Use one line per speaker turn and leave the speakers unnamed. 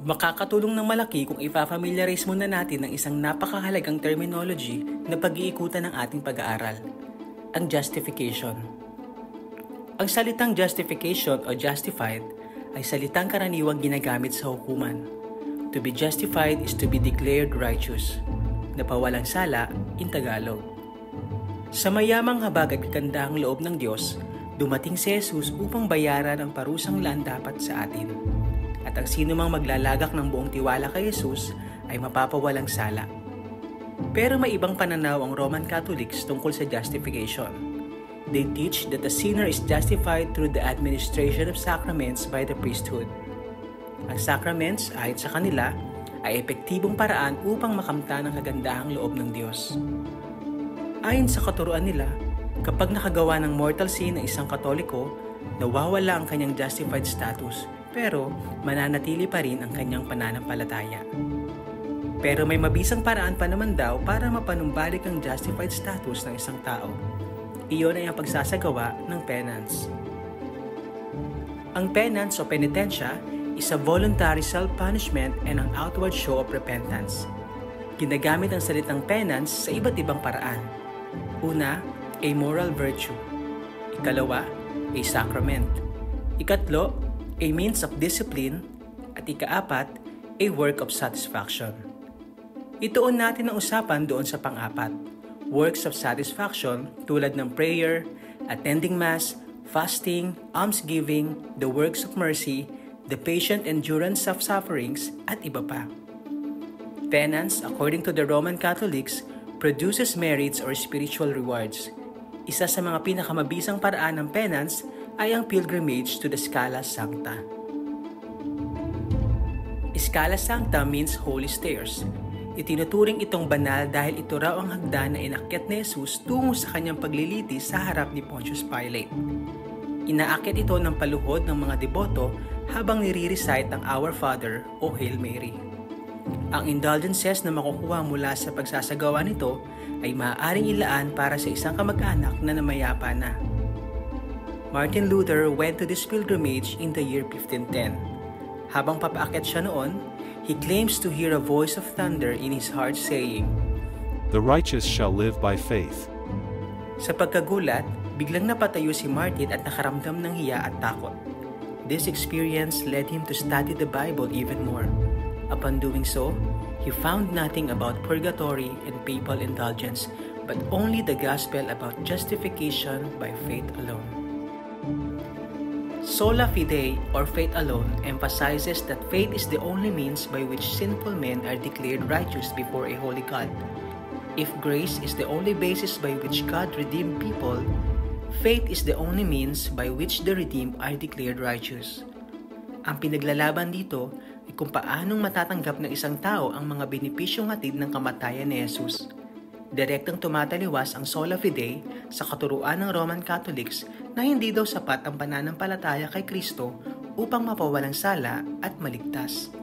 Makakatulong ng malaki kung ipa-familiarize muna natin ng isang napakahalagang terminology na pag-iikutan ng ating pag-aaral, ang justification. Ang salitang justification o justified ay salitang karaniwang ginagamit sa hukuman. To be justified is to be declared righteous, na pawalang sala in Tagalog. Sa mayamang habag at kagandahang loob ng Diyos, dumating si Jesus upang bayaran ang parusang dapat sa atin. At ang sino mang maglalagak ng buong tiwala kay Jesus ay mapapawalang sala. Pero may ibang pananaw ang Roman Catholics tungkol sa justification. They teach that the sinner is justified through the administration of sacraments by the priesthood. Ang sacraments, ayon sa kanila, ay epektibong paraan upang makamtan ang kagandahang loob ng Diyos. Ayon sa katuruan nila, kapag nakagawa ng mortal sin ng isang Katoliko, nawawala ang kanyang justified status, pero mananatili pa rin ang kanyang pananampalataya. Pero may mabisang paraan pa naman daw para mapanumbalik ang justified status ng isang tao. Iyon ay ang pagsasagawa ng penance. Ang penance o penitensya is a voluntary self-punishment and an outward show of repentance. Ginagamit ang salitang penance sa iba't ibang paraan. Una, a moral virtue. Ikalawa, a sacrament. Ikatlo, a means of discipline. At ikaapat, a work of satisfaction. Ituon natin ang usapan doon sa pang-apat. Works of satisfaction tulad ng prayer, attending mass, fasting, almsgiving, the works of mercy, the patient endurance of sufferings, at iba pa. Penance, according to the Roman Catholics, produces merits or spiritual rewards. Isa sa mga pinakamabisang paraan ng penance ay ang pilgrimage to the Scala Sancta. Scala Sancta means holy stairs. Itinuturing itong banal dahil ito raw ang hagdan na inakyat ni Jesus tungo sa kanyang paglilitis sa harap ni Pontius Pilate. Inaakyat ito ng paluhod ng mga deboto habang nire-recite ang Our Father o Hail Mary. Ang indulgences na makukuha mula sa pagsasagawa nito ay maaaring ilaan para sa isang kamag-anak na namayapa na. Martin Luther went to this pilgrimage in the year 1510. Habang papaakyat siya noon, he claims to hear a voice of thunder in his heart saying,
"The righteous shall live by faith."
Sa pagkagulat, biglang napatayo si Martin at nakaramdam ng hiya at takot. This experience led him to study the Bible even more. Upon doing so, he found nothing about purgatory and papal indulgence, but only the gospel about justification by faith alone. Sola fide, or faith alone, emphasizes that faith is the only means by which sinful men are declared righteous before a holy God. If grace is the only basis by which God redeemed people, faith is the only means by which the redeemed are declared righteous. Ang pinaglalaban dito ay kung paanong matatanggap ng isang tao ang mga benepisyong hatid ng kamatayan ni Jesus. Direktang tumataliwas ang sola fide sa katuruan ng Roman Catholics na hindi daw sapat ang pananampalataya kay Kristo upang mapawalang sala at maligtas.